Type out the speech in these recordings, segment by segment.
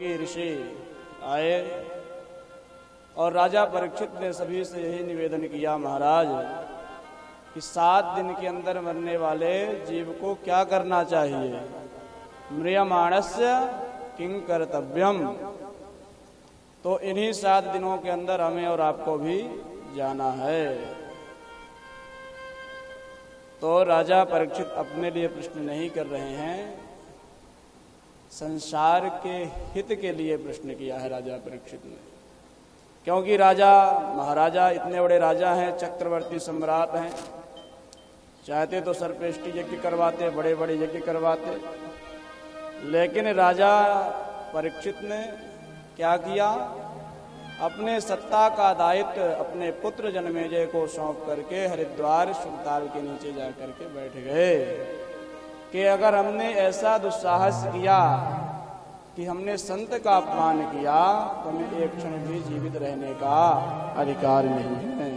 देवकी ऋषि आए और राजा परीक्षित ने सभी से यही निवेदन किया, महाराज कि 7 दिन के अंदर मरने वाले जीव को क्या करना चाहिए। म्रियमाणस्य किं कर्तव्यम। तो इन्हीं 7 दिनों के अंदर हमें और आपको भी जाना है। तो राजा परीक्षित अपने लिए प्रश्न नहीं कर रहे हैं, संसार के हित के लिए प्रश्न किया है राजा परीक्षित ने। क्योंकि राजा महाराजा इतने बड़े राजा हैं, चक्रवर्ती सम्राट हैं, चाहते तो सर्पेष्टि यज्ञ करवाते, बड़े बड़े यज्ञ करवाते, लेकिन राजा परीक्षित ने क्या किया, अपने सत्ता का दायित्व अपने पुत्र जन्मेजय को सौंप करके हरिद्वार शुकताल के नीचे जा करके बैठ गए कि अगर हमने ऐसा दुस्साहस किया कि हमने संत का अपमान किया तो हमें एक क्षण भी जीवित रहने का अधिकार नहीं है।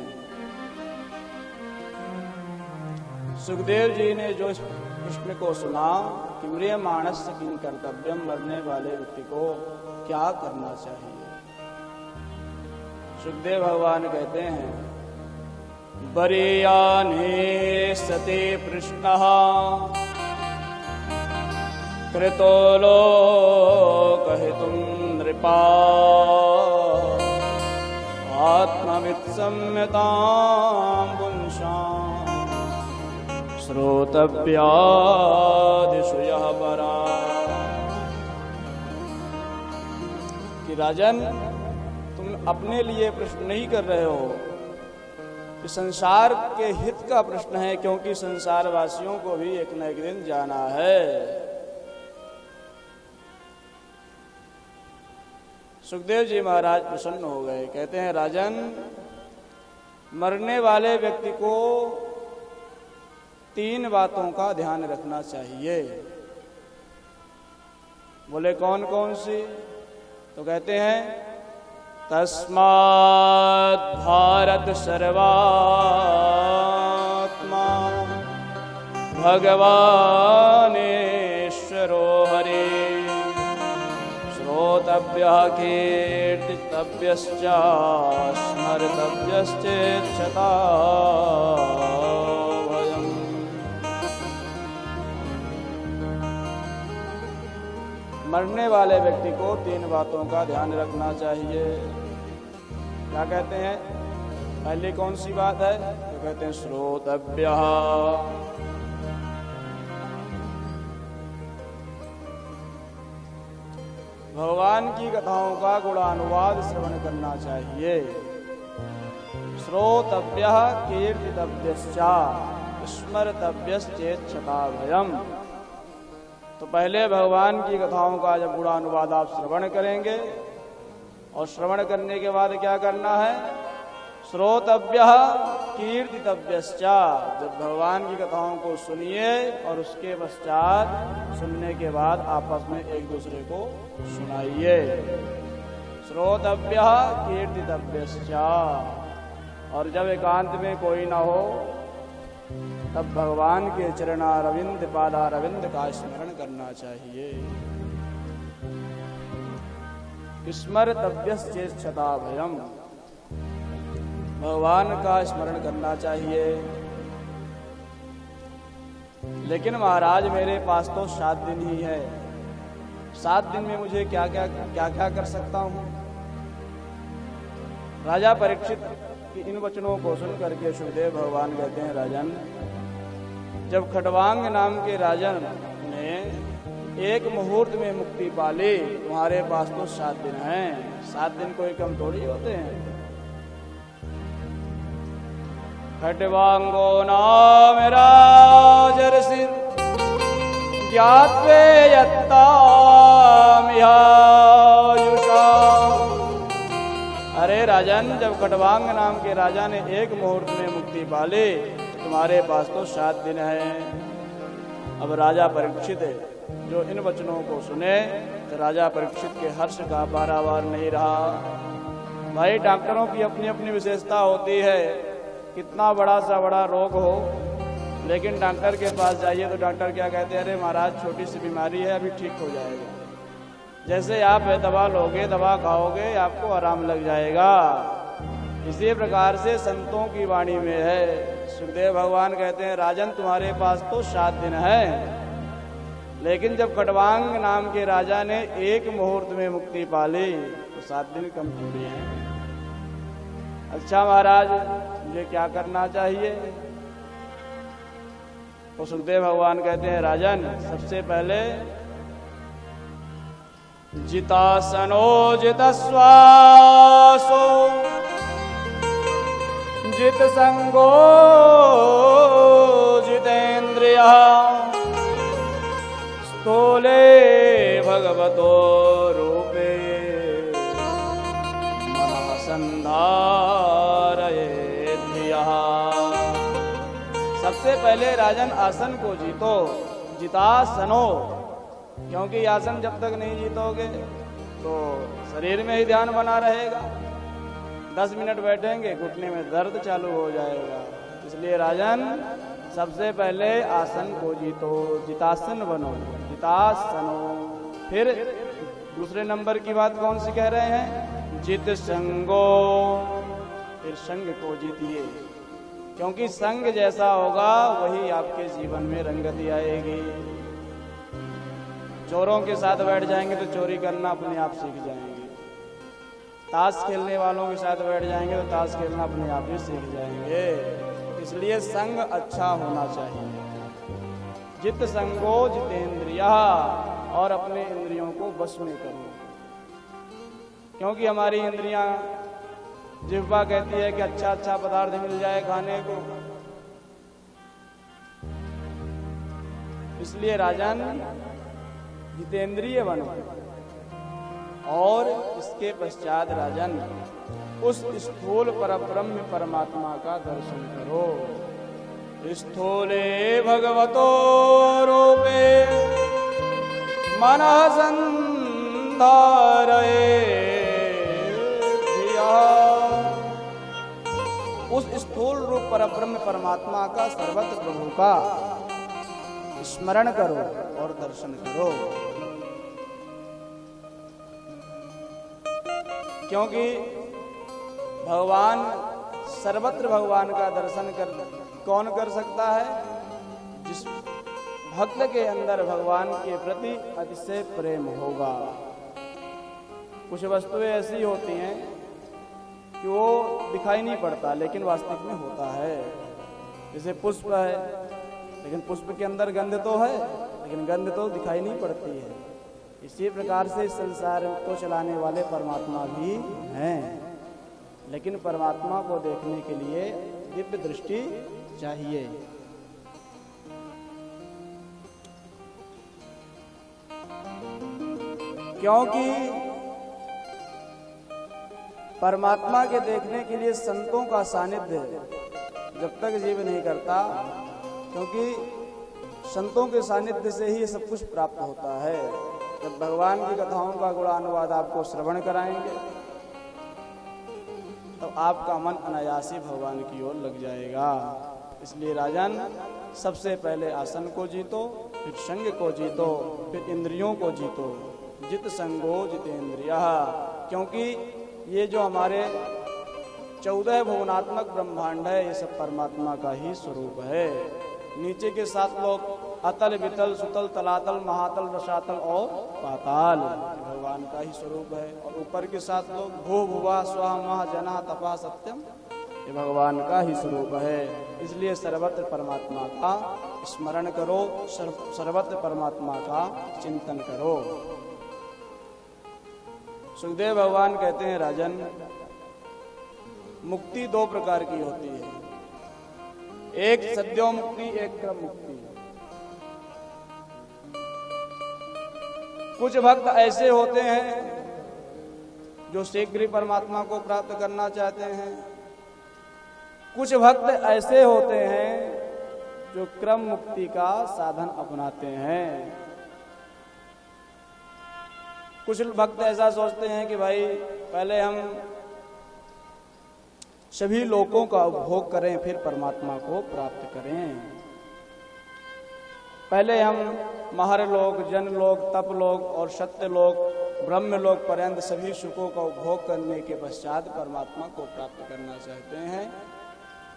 सुखदेव जी ने जो इस प्रश्न को सुना कि म्रियमाणस्य किं कर्तव्यम, मरने वाले व्यक्ति को क्या करना चाहिए, सुखदेव भगवान कहते हैं, बरीयाने सते प्रश्नः कृतो लोकहितुं नृपा आत्मवित् संयतां पुंसां श्रोतव्यादिषु यः परा। कि राजन, तुम अपने लिए प्रश्न नहीं कर रहे हो, कि संसार के हित का प्रश्न है, क्योंकि संसार वासियों को भी एक न एक दिन जाना है। सुखदेव जी महाराज प्रसन्न हो गए, कहते हैं, राजन, मरने वाले व्यक्ति को 3 बातों का ध्यान रखना चाहिए। बोले कौन कौन सी? तो कहते हैं, तस्मात् भारत सर्वात्मा भगवानेश्वरो हरे श्रोतव्यः कीर्तितव्यश्च स्मर्तव्यश्चेच्छता भयम्। मरने वाले व्यक्ति को 3 बातों का ध्यान रखना चाहिए। क्या कहते हैं? पहली कौन सी बात है? तो कहते हैं श्रोतव्यः, भगवान की कथाओं का गुणानुवाद श्रवण करना चाहिए। श्रोतव्यः कीर्तितव्यश्च स्मर्तव्यश्चेच्छता भयम्। तो पहले भगवान की कथाओं का जब गुणानुवाद आप श्रवण करेंगे, और श्रवण करने के बाद क्या करना है? श्रोतव्यः कीर्तितव्यश्च, जब भगवान की कथाओं को सुनिए और उसके पश्चात सुनने के बाद आपस में एक दूसरे को सुनाइए। श्रोतव्यः कीर्तितव्यश्च। और जब एकांत में कोई ना हो तब भगवान के चरणारविंद पादारविंद का स्मरण करना चाहिए। स्मर्तव्यश्चेच्छता भयम्, भगवान का स्मरण करना चाहिए। लेकिन महाराज, मेरे पास तो 7 दिन ही है, 7 दिन में मुझे क्या क्या कर सकता हूँ? राजा परीक्षित की इन वचनों को सुन करके सुखदेव भगवान कहते हैं, राजन, जब खट्वांग नाम के राजन ने एक मुहूर्त में मुक्ति पाली, तुम्हारे पास तो 7 दिन हैं। 7 दिन कोई कम थोड़ी होते हैं। खट्वांगो नाम राजर्षि ज्ञात्वे यत्तामिहायुषा। अरे राजन, जब खट्वांग नाम के राजा ने एक मुहूर्त में मुक्ति पाली, तुम्हारे पास तो 7 दिन हैं। अब राजा परीक्षित जो इन वचनों को सुने, तो राजा परीक्षित के हर्ष का पारावार नहीं रहा। भाई, डॉक्टरों की अपनी अपनी विशेषता होती है। कितना बड़ा सा बड़ा रोग हो, लेकिन डॉक्टर के पास जाइए तो डॉक्टर क्या कहते हैं? अरे महाराज, छोटी सी बीमारी है, अभी ठीक हो जाएगा। जैसे आप दवा लोगे, दवा खाओगे, आपको आराम लग जाएगा। इसी प्रकार से संतों की वाणी में है। सुखदेव भगवान कहते हैं, राजन तुम्हारे पास तो 7 दिन है, लेकिन जब खटवांग नाम के राजा ने एक मुहूर्त में मुक्ति पाली तो 7 दिन कम थोड़ी है। अच्छा महाराज, मुझे क्या करना चाहिए? तो सुखदेव भगवान कहते हैं, राजन सबसे पहले जितासनो जितश्वासो जित संगो जितेन्द्रियः स्थूले भगवतो रूपे मनः संधारयेत् धियः। सबसे पहले राजन आसन को जीतो, जितासनो, क्योंकि आसन जब तक नहीं जीतोगे तो शरीर में ही ध्यान बना रहेगा। 10 मिनट बैठेंगे, घुटने में दर्द चालू हो जाएगा। इसलिए राजन सबसे पहले आसन को जीतो, जितासन बनो, जितासनो। फिर दूसरे नंबर की बात कौन सी कह रहे हैं? जित संगो, फिर संग को जीतिए, क्योंकि संग जैसा होगा वही आपके जीवन में रंगती आएगी। चोरों के साथ बैठ जाएंगे तो चोरी करना अपने आप सीख जाएंगे। ताश खेलने वालों के साथ बैठ जाएंगे तो ताश खेलना अपने आप ही सीख जाएंगे। इसलिए संग अच्छा होना चाहिए। जित संगो जितेन्द्रियः, और अपने इंद्रियों को वश में करो, क्योंकि हमारी इंद्रियां, जिह्वा कहती है कि अच्छा अच्छा पदार्थ मिल जाए खाने को। इसलिए राजन जितेंद्रिय बनो। और इसके पश्चात राजन उस स्थूल परब्रह्म परमात्मा का दर्शन करो। स्थूले भगवतो रूपे मनः संधारयेत् धियः। उस स्थूल रूप परब्रह्म परमात्मा का, सर्वत्र प्रभु का स्मरण करो और दर्शन करो। क्योंकि भगवान, सर्वत्र भगवान का दर्शन कौन कर सकता है? जिस भक्त के अंदर भगवान के प्रति अतिशय प्रेम होगा। कुछ वस्तुएं ऐसी होती हैं कि वो दिखाई नहीं पड़ता, लेकिन वास्तविक में होता है। जैसे पुष्प है, लेकिन पुष्प के अंदर गंध तो है, लेकिन गंध तो दिखाई नहीं पड़ती है। इसी प्रकार से इस संसार को चलाने वाले परमात्मा भी हैं, लेकिन परमात्मा को देखने के लिए दिव्य दृष्टि चाहिए। क्योंकि परमात्मा के देखने के लिए संतों का सानिध्य जब तक जीव नहीं करता, क्योंकि संतों के सानिध्य से ही सब कुछ प्राप्त होता है। जब भगवान की कथाओं का गुणानुवाद आपको श्रवण कराएंगे तो आपका मन अनायास ही भगवान की ओर लग जाएगा। इसलिए राजन सबसे पहले आसन को जीतो, फिर संग को जीतो, फिर इंद्रियों को जीतो। जित संगो जितेन्द्रियः, क्योंकि ये जो हमारे 14 भुवनात्मक ब्रह्मांड है, ये सब परमात्मा का ही स्वरूप है। नीचे के 7 लोक अतल, वितल, सुतल, तलातल, महातल, रसातल और पाताल भगवान का ही स्वरूप है। और ऊपर के 7 लोग भू, भुवा, स्वा, मह, जना, तपा, सत्यम, ये भगवान का ही स्वरूप है। इसलिए सर्वत्र परमात्मा का स्मरण करो, सर्वत्र परमात्मा का चिंतन करो। सुखदेव भगवान कहते हैं, राजन मुक्ति 2 प्रकार की होती है, एक सद्यो मुक्ति, एक क्रम मुक्ति। कुछ भक्त ऐसे होते हैं जो शीघ्र परमात्मा को प्राप्त करना चाहते हैं, कुछ भक्त ऐसे होते हैं जो क्रम मुक्ति का साधन अपनाते हैं। कुछ भक्त ऐसा सोचते हैं कि भाई पहले हम सभी लोकों का उपभोग करें, फिर परमात्मा को प्राप्त करें। पहले हम महर लोक, जन लोक, तप लोक और सत्य लोक ब्रह्मलोक पर्यंत सभी सुखों का उपभोग करने के पश्चात परमात्मा को प्राप्त करना चाहते हैं,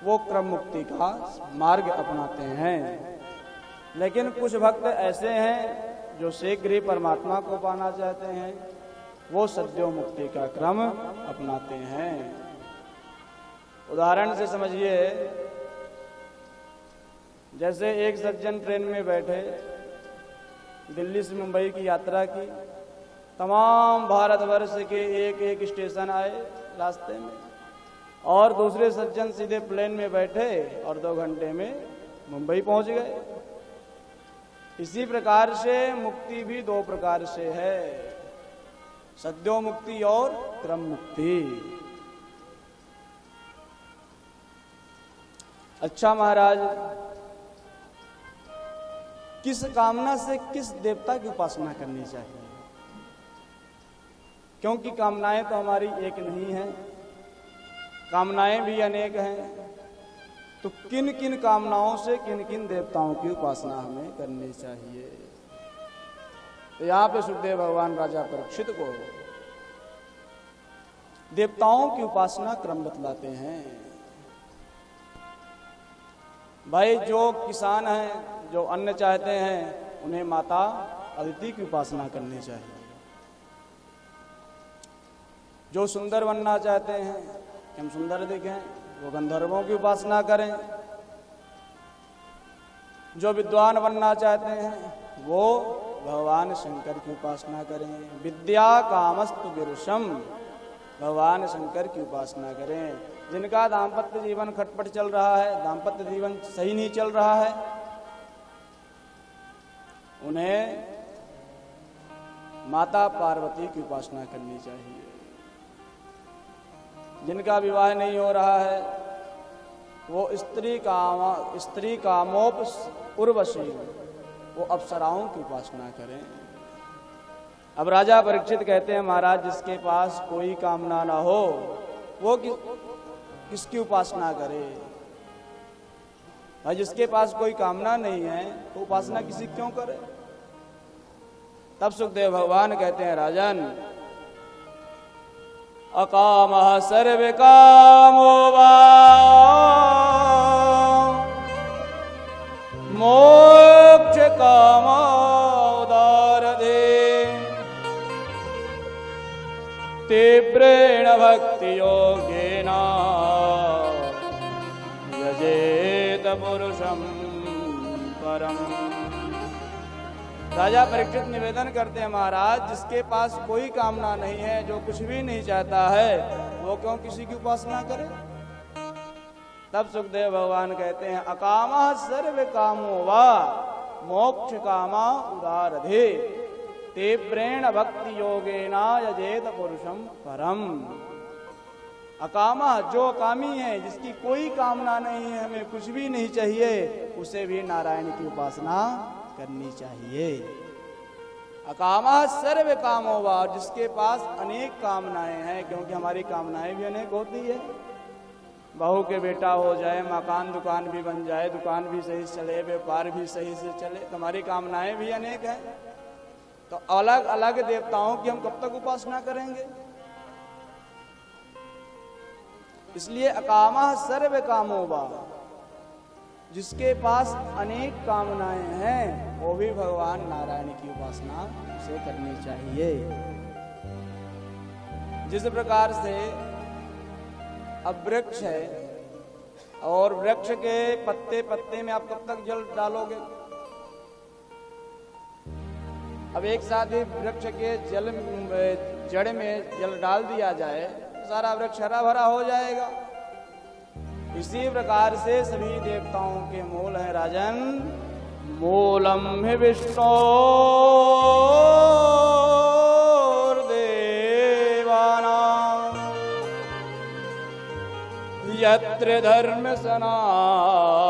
वो क्रम मुक्ति का मार्ग अपनाते हैं। लेकिन कुछ भक्त ऐसे हैं जो शीघ्र ही परमात्मा को पाना चाहते हैं, वो सद्यो मुक्ति का क्रम अपनाते हैं। उदाहरण से समझिए, जैसे एक सज्जन ट्रेन में बैठे, दिल्ली से मुंबई की यात्रा की, तमाम भारतवर्ष के एक एक स्टेशन आए रास्ते में, और दूसरे सज्जन सीधे प्लेन में बैठे और 2 घंटे में मुंबई पहुंच गए। इसी प्रकार से मुक्ति भी 2 प्रकार से है, सद्यो मुक्ति और क्रम मुक्ति। अच्छा महाराज, किस कामना से किस देवता की उपासना करनी चाहिए? क्योंकि कामनाएं तो हमारी एक नहीं है, कामनाएं भी अनेक हैं। तो किन किन कामनाओं से किन किन देवताओं की उपासना हमें करनी चाहिए? तो यहाँ पे सुखदेव भगवान राजा परीक्षित को देवताओं की उपासना क्रम बतलाते हैं। भाई, जो किसान हैं, जो अन्न चाहते हैं, उन्हें माता अदिति की उपासना करनी चाहिए। जो सुंदर बनना चाहते हैं कि हम सुंदर दिखें, वो गंधर्वों की उपासना करें। जो विद्वान बनना चाहते हैं, वो भगवान शंकर की उपासना करें। विद्या कामस्तु विरुषम, भगवान शंकर की उपासना करें। जिनका दाम्पत्य जीवन खटपट चल रहा है, दाम्पत्य जीवन सही नहीं चल रहा है, उन्हें माता पार्वती की उपासना करनी चाहिए। जिनका विवाह नहीं हो रहा है, वो स्त्री कामोप उर्वशी, वो अप्सराओं की उपासना करें। अब राजा परीक्षित कहते हैं, महाराज, जिसके पास कोई कामना ना हो, वो किसकी उपासना करे? भाई, जिसके पास कोई कामना नहीं है तो उपासना किसी क्यों करे? तब सुखदेव भगवान कहते हैं, राजन, अकामः सर्वे कामो वा मोक्ष कामो उदारधे तीव्रेण भक्ति योगेन यजेत पुरुषं परम। राजा परीक्षित निवेदन करते हैं, महाराज, जिसके पास कोई कामना नहीं है, जो कुछ भी नहीं चाहता है, वो क्यों किसी की उपासना करे? तब सुखदेव भगवान कहते हैं, अकामः सर्वे कामो वा मोक्ष कामा उदारधे तीव्रेण भक्ति योगेन यजेत पुरुषं परम। अकामा, जो कामी है, जिसकी कोई कामना नहीं है, हमें कुछ भी नहीं चाहिए, उसे भी नारायण की उपासना करनी चाहिए। अकामा सर्व कामो वा, जिसके पास अनेक कामनाएं हैं, क्योंकि हमारी कामनाएं भी अनेक होती है। बहू के बेटा हो जाए, मकान दुकान भी बन जाए, दुकान भी सही से चले, व्यापार भी सही से चले, तो हमारी कामनाएं भी अनेक हैं। तो अलग अलग देवताओं की हम कब तक उपासना करेंगे? इसलिए अकामः सर्व कामो वा, जिसके पास अनेक कामनाएं हैं, वो भी भगवान नारायण की उपासना से करनी चाहिए। जिस प्रकार से अब वृक्ष है, और वृक्ष के पत्ते पत्ते में आप कब तक जल डालोगे? अब एक साथ ही वृक्ष के जड़ में जल डाल दिया जाए, सारा वृक्ष हरा भरा हो जाएगा। इसी प्रकार से सभी देवताओं के मूल है, राजन, मूलम हि विष्णु देवानां यत्र धर्म सनातनः